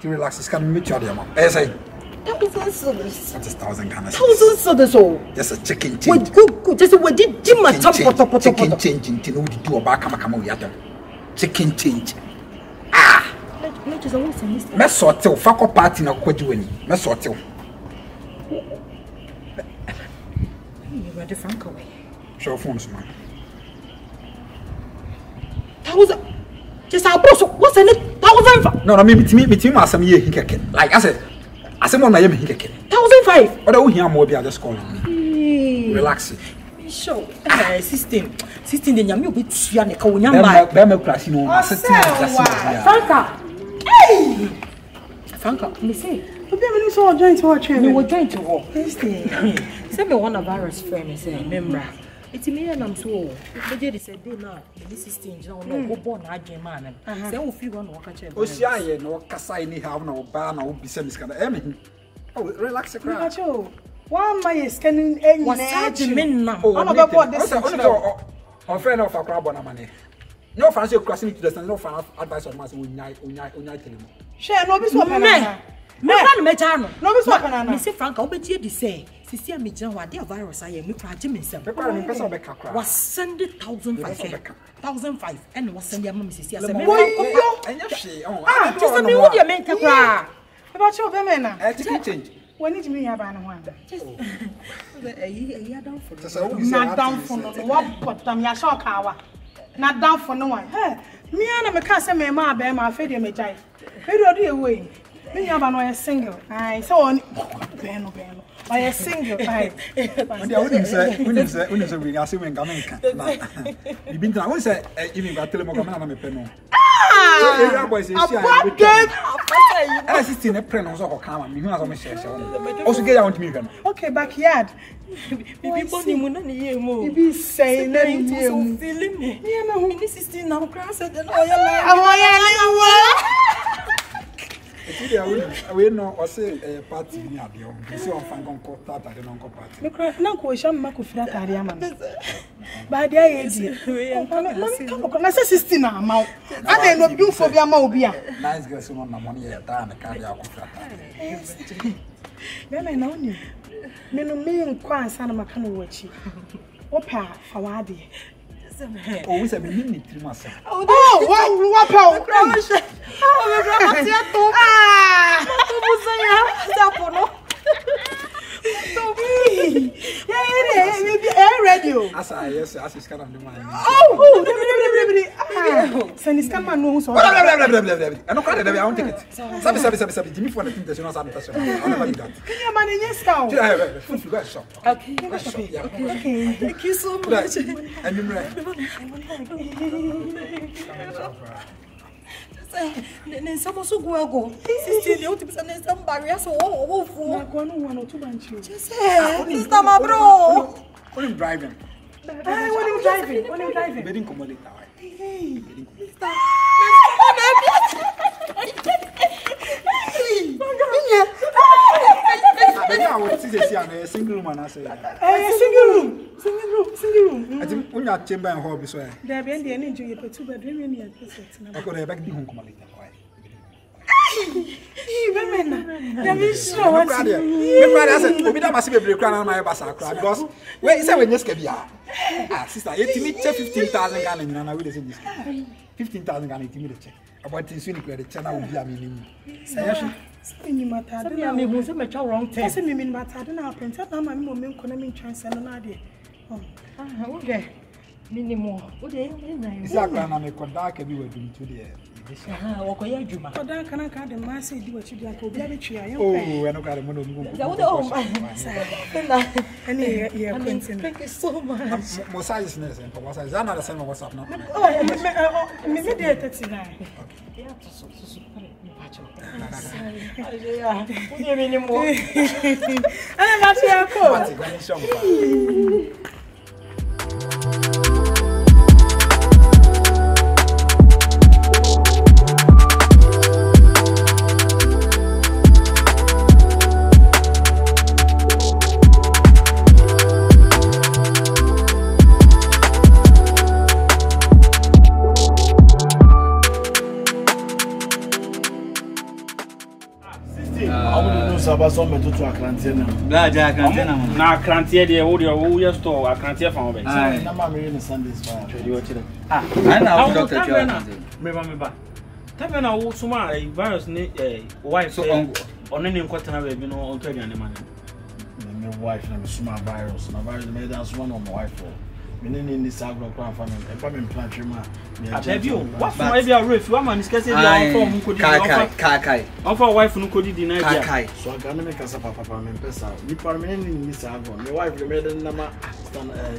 To relax, it's can meet you there, man. I say. $1,000. That is 1,000 Ghana. $1,000. Just a chicken change. Good. Just what did Jim chicken change in Tino do about Kamakamoyata. Chicken change. Mess or till Fako party no quadwin. Mess or till. You were the franka way. Show phones, man. 1,000. Just our boss. What's in it? 1,000. No, me some year he can. Like I said one I am he can. 1,500. But I will hear more be just calling me. Relax. Sure. System the nyame obi tua ne ka wonya ba. Be me class no. Franka. Hey! Franka, me say. Obi am so join to watch me. We join to walk. Say me one of our friend me say member. It's me and I'm so. But they say dey na the system no go born adwen man. Say we feel one work check. Osia ye no kasa ni have na oba na obi se miskana. Oh, relax cry. One my scanning any was men now. I'm about this. On friend of a crab on a money. No fancy crossing to the no fan advice of Master Unyai telemo. Share no be so me metano. No be so banana. Me say Franka obetie di say. Sisi me jan wa dia virus aye me kra je me nsem. Prepare me person be kakra. Was send 1,500 and was send am me sisi asem. Enya hwe. Just me wo dia men kakra. About your women na. Chicken change. When did me have an one? Down for not down for no what them ya shock hour. Not down for no one. Hey, me and I can't say me ma be ma fed me jai. Where do you away? Me have an single. I so on beno. I a single. I wouldn't say we are assuming America. You been to I say even got telemo come na me peno. Okay, backyard. Be saying we know or say a party near the see on Fangon Court at the non party. No question, Macufra Tariaman. By the age, I say 16 now. I don't know you for your mobile. Nice girls on the money at the cardiac. Then I know you. Me and Quan San Macano watch. Opa, Fawadi. Oh, we said we need 3 months. Oh, what? Radio. As I yes, as is kind of the man. Oh, send this camera no so. I don't care that I won't take it. Sabi, Jimmy for the thing that you know something. I'll never do that. Can you manage yes cow? Okay. Thank you so much. And you're right. Then someone so go. Sister, the ultimate and some barriers so awful. I go no 1 or 2 bunches. Just say, this time, bro. When I'm driving. When I'm driving. They didn't come on it. Hey. I would see a single room and I say, Single room. I think when you are chamber and hobby, so there be any enjoy your 2-bedroom in here. I could have back the home come later. Because where is when just sister, you need 15,000 Ghana and I will say this 15,000 Ghana to about this unique where the channel will be a minimum. Wrong test. I mean, but I don't know. Printed now, my mom economy chance and an idea. Okay. Minimum. Exactly, and I'm a conduct and we were doing today. Oh, thank you so much. 16. I want to know about some to quarantine. Blood, I can't. Now, quarantine, they hold your store. I can't hear from it. I'm in Sundays. I know, Doctor. Remember, Tapena also my virus, wife, so on any quarter of you know, on 20 animal. My wife, and my virus. My virus made us one on my wife. In this agro family, if I'm in Plantrima, I tell you, what might be a roof? One man is getting who could offer wife who could deny. So I can make us a papa and pesa. You permanently in this agro. My wife made a number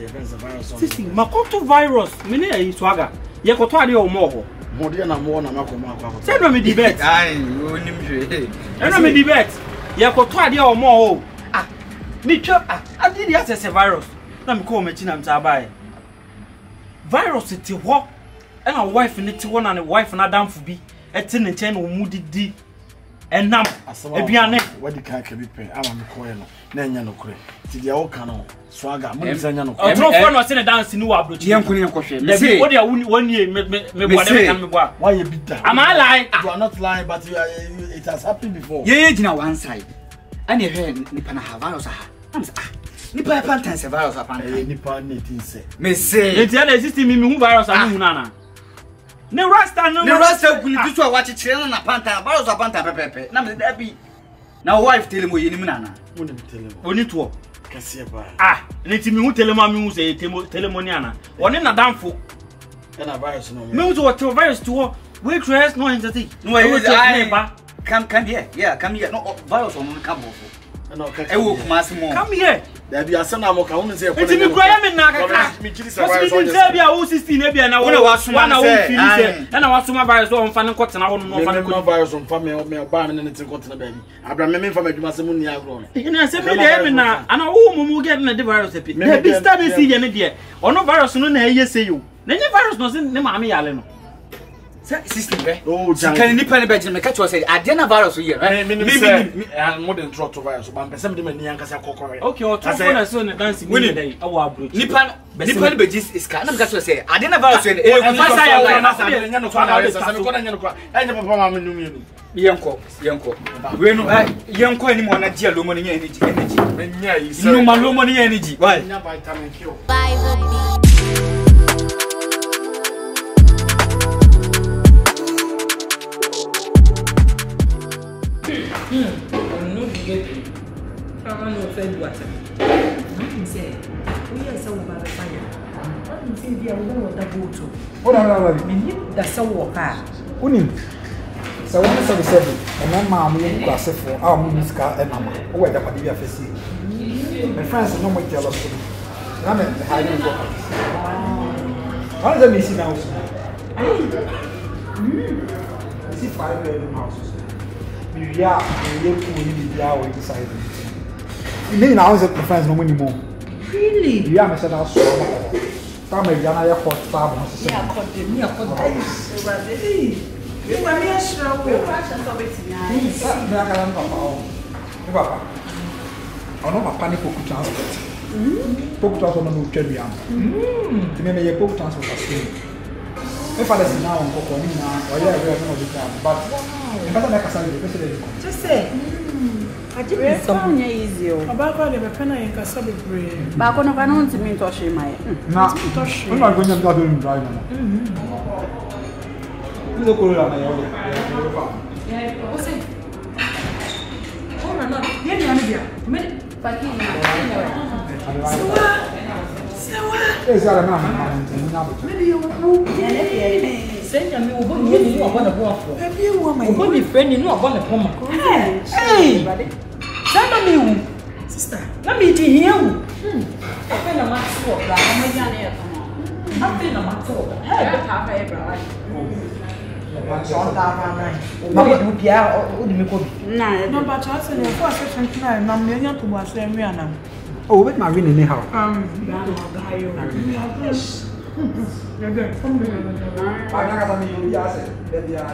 against the virus. Makoto virus, many a swaga. Yakotari or more. More than a more than a Send me debate. I know me debate. Yakotari or more. Ah, Mitchell, I did the access a virus. I'm calling Machina Tabai. Virus it what? And a wife in it one and a wife and a damn for be a 10 and 10 or moody D. And now, a piano. What the car can be paid? I'm a coil. Nanyano cray. Did you all canoe? Swaga, Muzano. I don't want to send a dance in New Abroad. Young Queen question. Let's say what you are 1 year, whatever. Why you beat that? Am I lying? You are not lying, but it has happened before. Yeah, you know, one side. And you heard Nipana Havana. Nipa pantan se virus apan. Nipa netin se. Me say. Enti ana exist me hu virus anu nana. Ne rasta no. Ne rasta kuni tutu a wachi chire na pantan virus apan pepepe. Na me da bi. Na wife telemo yenim nana. Mo dem telemo. Oni to. Kase ba. Neti me hu telemo me hu se telemo ni ana. Oni na danfo. Na virus no. Me hu to virus to we create no entity. No I come here. Yeah, come here. No virus on come off. No, come here. There be a son of a woman say, it's in the Graham Naga. Who's 16 and I was one and I was my virus on Fan Cotton. I don't know virus on family or me apartment and it's got to the baby. I bring me from a Masamuni grown. And I said, and I will get in the virus. Maybe study see any dear or no virus, no, yes, say you. Then the virus was in the Mammy Allen. Sister, oh, can you penny bedroom? Catch was say, I didn't virus here. I more than trot to virus, but some of the Yankasa cocoa. Okay, I saw the dancing winning day. Our brute. Nippon Bedis is kind of just say, I didn't virus when Yanko anymore, not dear Lumoni energy. No, my Lumoni energy. Why? No, get it. I don't know if water. Nothing said. We are so about the fire. Nothing said, dear, we want to go to. What are you? That's so walker. Unim. So, 177, and then mamma, you class for our music and mamma. Oh, wait, that would be a facility. My friends are no more jealous. I'm at the hiding book. How does that miss now? See 5 bedroom houses. Yeah, we live inside. You mean now is the friends no anymore? Really? Yeah, I said I'll show you. Come here, I have hot farm. Yeah, I caught them. Yeah, I caught them. You want me a show? We're watching something nice. Papa. I know my panic poke transport. Poke transport no carry am. To me, my poke transport is free. If I listen now, I'm going to now. Or yeah, we're going to do but. Just say, I did something easy. About the pen and Casabi brain. Back on a canon to me, Toshi, my. I'm not going to go doing driving. You look over my Send me over you upon a waffle. Have you upon your friend, you know upon a poem? Hey, send me, sister. Let me hear you. I feel a much swap. I'm a young. I feel a much swap. Hey, half a bride. No, but I said, for a second time, I'm young to watch them. Oh, wait, my winning anyhow. You're good. Come here. I'm not going to be asked that they are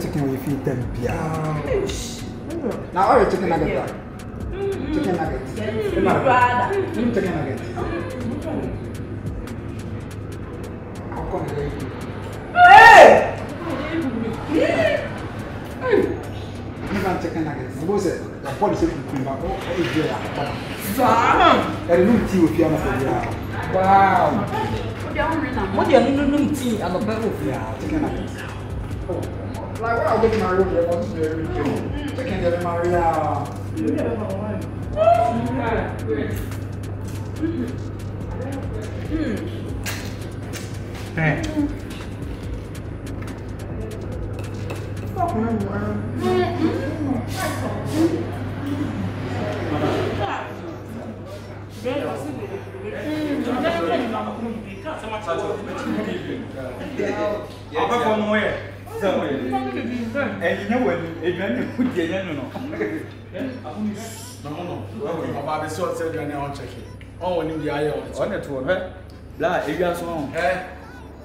chicken with feet. Now, are you chicken nugget? Chicken nugget. Chicken nugget. Hey! chicken nuggets. Suppose the policy to be about tea with piano for you. Wow. What do you tea? I'm a better. Yeah, chicken nuggets. Like what I'll get my room there once chicken get Maria.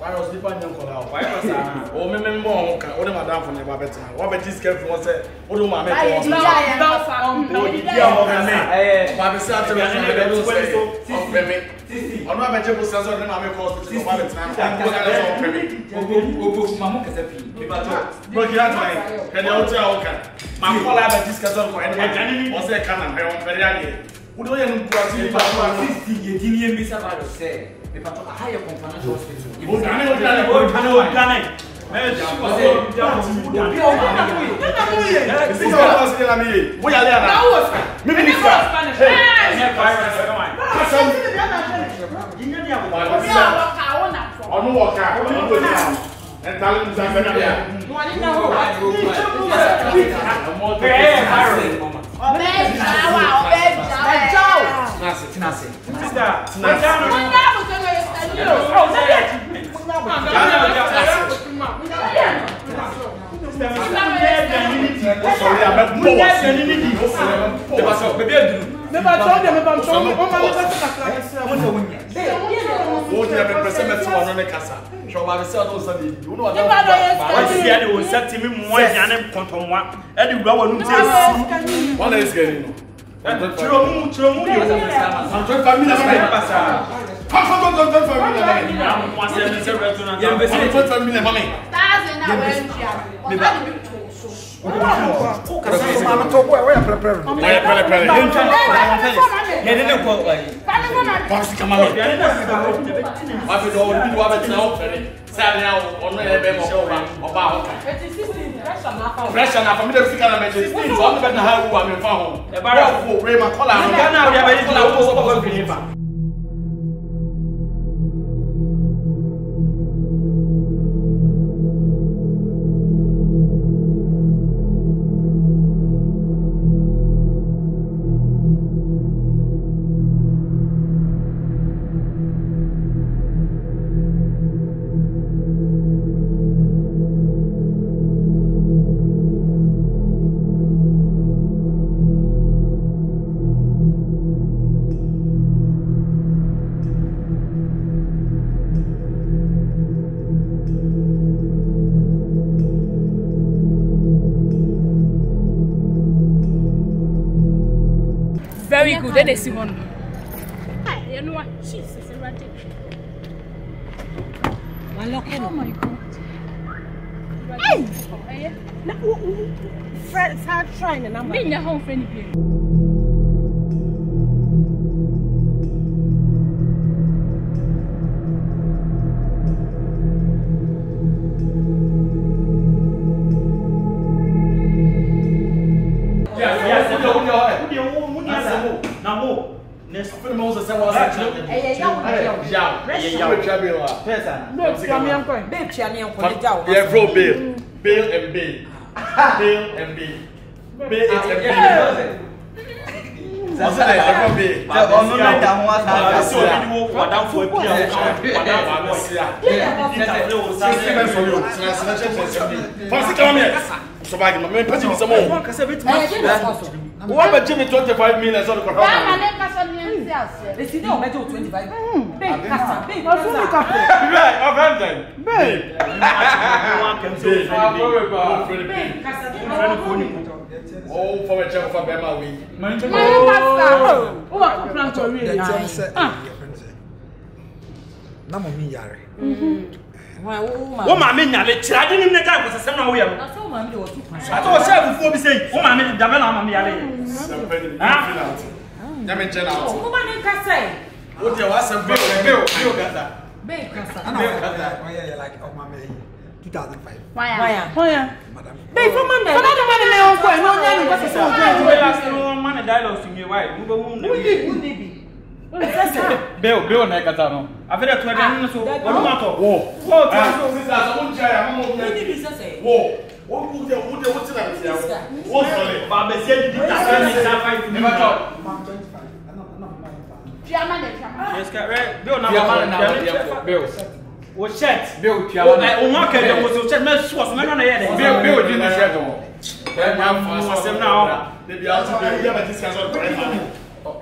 Why was the pan young color? Why was that? Oh, remember, all the madam from the Babetta. What about this girl from say, what do my make? I'm not vegetable sales on them. I'm a cost to Babetta. Can you tell? My color about this castle for any was a cannon. I am very who do you know? 60 years, Mr. Barrow say. If I talk a higher company hospital, you will very good. Then they see one. Hey, you know what? Jesus, right. Oh my God. Hey! Friends are trying to number. Me, home friend. What about Jimmy 25 million? So the It's not better 25. Big casa, big oh, for a check for Bema week. Wo ma me nya le tira di ni ne ka ko sesem na wo ya. Na so ma me de wo tu pan. Ato wo chef fu obi sei. Wo ma me da me na ma me ya le. Ah. Ya me chena out. Wo ma ne ka say. Wo de wa se bill gaza. Be kasa. Oh yeah, like oh my man. 2005. Why? Madam. Be for man there. Come on, me on go. No nya ni ko say so. We last no man dialogue to me why. Mo go hu na. Who dey be? Bill na kata no. After that, we so what matter? Wo. Wo so sister, so mo try am mo. Who dey be say? Wo. Wo ti na be say. Wo so le. Ba be say di ta ni ta 5 ni. Mom 25. Chairman. Yes, right. Bill na Bill. Wo shirt. Bill Tiamana. O ma ka de wo so shirt me so me no na ye de. Bill di na shirt o. Then na for sem na. They be out to be here this cancel for anything. Hey,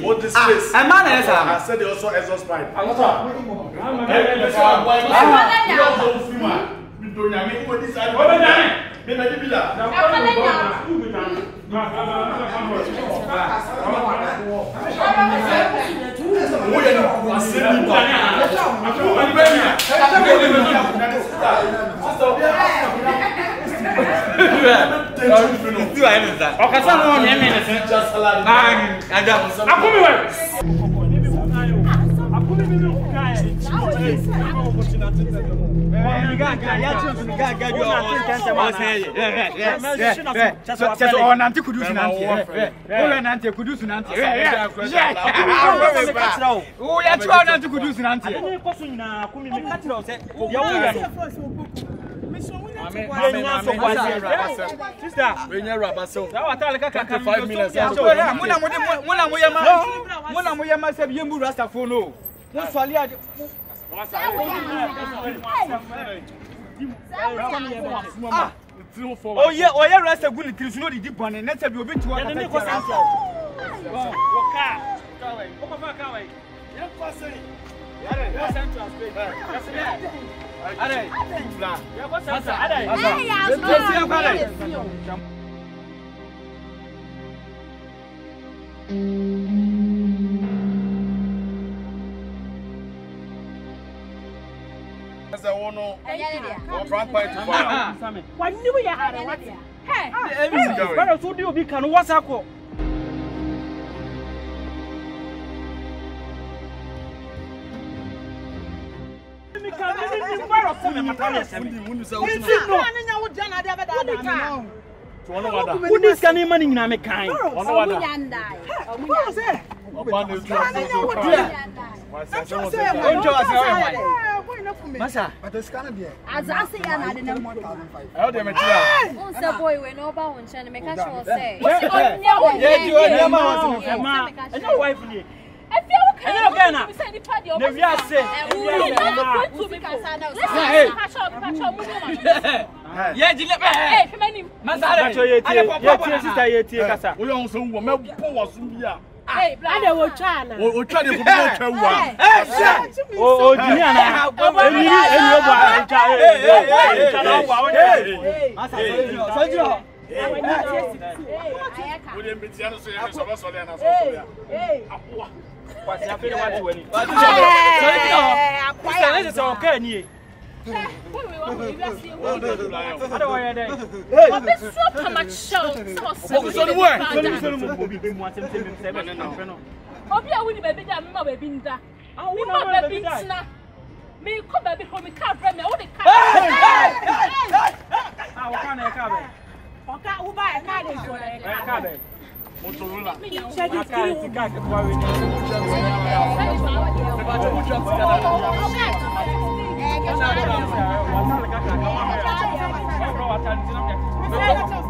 what this is? A man is I said they also exhaust pipe. Oh yeah, rasta good to know the deep one and let's have you been to one. What do we have? Hey, where do you be can what's up? Who this can money in a kind? Masa, but the scanner there. As I say, I had a 1,500. How do you make Once a boy went over and trying to make a show say. No wife ni. I feel I know Ghana. Never say. Yeah, Hey, Masa, sister, kasa. we on some woman was here? I will try. We try to go Oh, Diana. Hey,